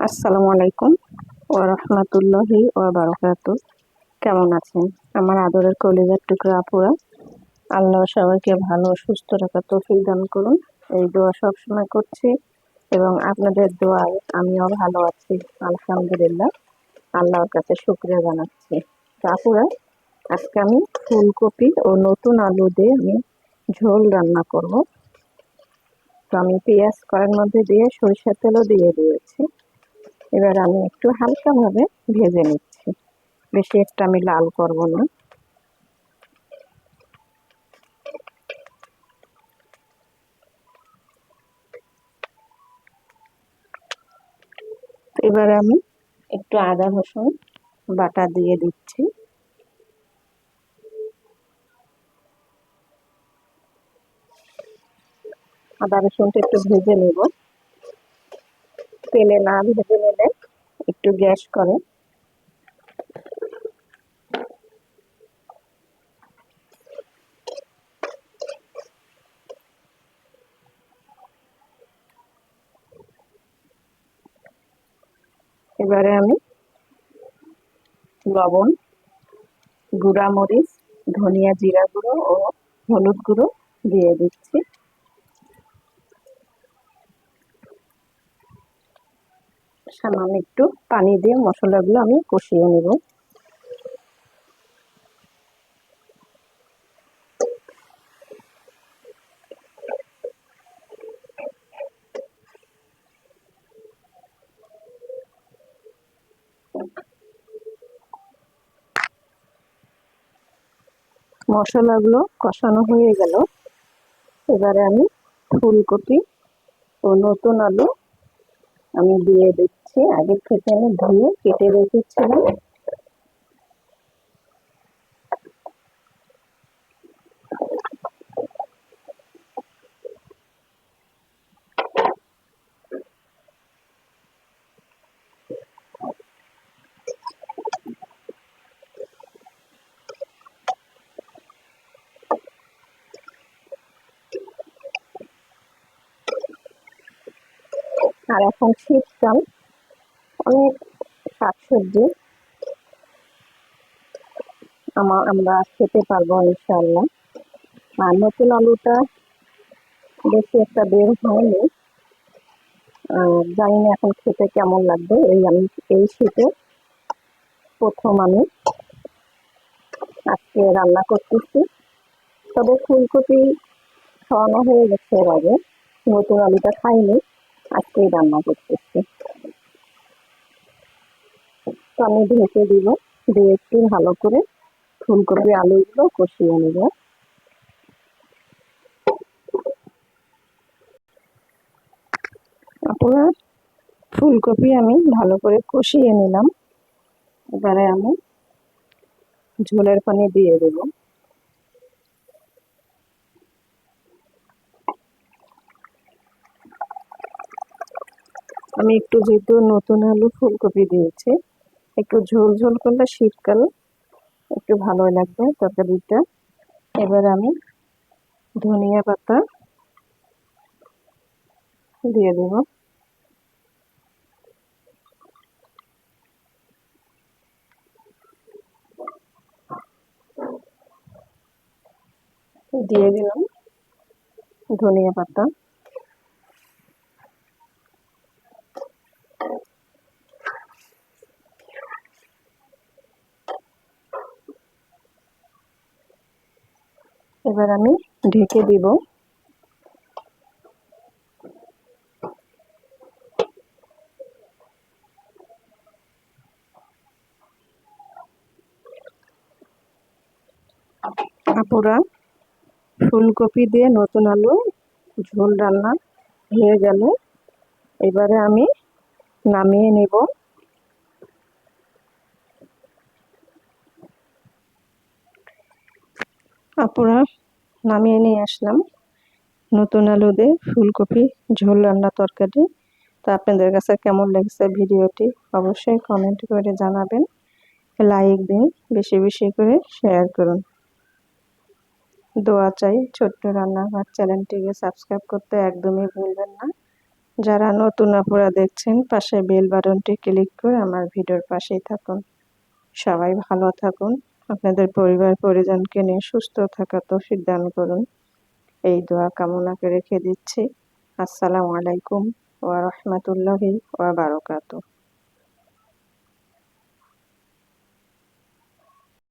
আসসালামু আলাইকুম ওয়া রাহমাতুল্লাহি ওয়া বারাকাতুহু। কেমন আছেন আমার আদরের কলিজার টুকরা আপুরা? আল্লাহ সবাইকে ভালো ও সুস্থ রাখার তৌফিক দান করুন, এই দোয়া সবসময় করছি এবং আপনাদের দোয়ায় আমিও ভালো আছি আলহামদুলিল্লাহ। আল্লাহর কাছে শুকরিয়া জানাচ্ছি। তো আপুরা, আজকে আমি ফুলকপি ও নতুন আলু দিয়ে আমি ঝোল রান্না করব। তো আমি পেঁয়াজ কড়াইয়ের মধ্যে দিয়ে সরিষার তেলও দিয়ে দিয়েছি। এবার আমি একটু হালকা ভাবে ভেজে নিচ্ছি, বেশি একটা আমি লাল করব না। এবারে আমি একটু আদা রসুন বাটা দিয়ে দিচ্ছি। আদা রসুনটা একটু ভেজে নেব, তেলে না ভেজে নিলে একটু গ্যাস করে। এবারে আমি লবণ, গুঁড়া মরিচ, ধনিয়া জিরা গুঁড়ো ও হলুদ গুঁড়ো দিয়ে দিচ্ছি। সামান্য একটু পানি দিয়ে মশলাগুলো আমি কষিয়ে নেব। মশলাগুলো কষানো হয়ে গেল। এবারে আমি ফুলকপি ও নতুন আলু আমি দিয়ে দিচ্ছি। আগে থেকে আমি ধুয়ে কেটে রেখেছিলাম। আর এখন শীতকাল, অনেক শাকসবজি আমরা খেতে পারবো ইনশাআল্লাহ। আর নতুন আলুটা বেশি একটা বের হয়নি, জানি না এখন খেতে কেমন লাগবে। আমি এই শীতে প্রথম আমি আজকে রান্না করতেছি। তবে ফুলকপি খাওয়ানো হয়ে গেছে এর আগে, নতুন আলুটা খাইনি, আজকেই রান্না করতেছি। তো আমি ঢেকে দিব, দিয়ে একটু ভালো করে ফুলকপি আলুগুলো কষিয়ে নেব। আপনার ফুলকপি আমি ভালো করে কষিয়ে নিলাম। এবারে আমি ঝোলের পানি দিয়ে দেব। আমি একটু যেহেতু নতুন আলু ফুলকপি দিয়েছি, একটু ঝোল ঝোল করলে শীতকাল একটু ভালোই লাগবে তরকারিটা। এবার আমি ধনিয়া পাতা দিয়ে দেব। দিয়ে দিলাম ধনিয়া পাতা। এবার আমি ঢেকে দিব। আপুরা, ফুলকপি দিয়ে নতুন আলু ঝোল রান্না হয়ে গেল। এবারে আমি নামিয়ে নেব। আপুরা, নামিয়ে নিয়ে আসলাম নতুন আলু দিয়ে ফুলকপি ঝোল রান্না তরকারি। তা আপনাদের কাছে কেমন লেগেছে ভিডিওটি অবশ্যই কমেন্ট করে জানাবেন, লাইক দিন, বেশি বেশি করে শেয়ার করুন। দোয়া চাই। ছোট্ট রান্নাঘর চ্যানেলটিকে সাবস্ক্রাইব করতে একদমই ভুলবেন না। যারা নতুন আপুরা দেখছেন, পাশে বেল বাটনটি ক্লিক করে আমার ভিডিওর পাশেই থাকুন। সবাই ভালো থাকুন, আপনাদের পরিবার পরিজনকে নিয়ে সুস্থ থাকার তৌফিক দান করুন, এই দোয়া কামনাকে রেখে দিচ্ছি। আসসালামু আলাইকুম ওয়া রাহমাতুল্লাহি ওয়া বারাকাতুহু।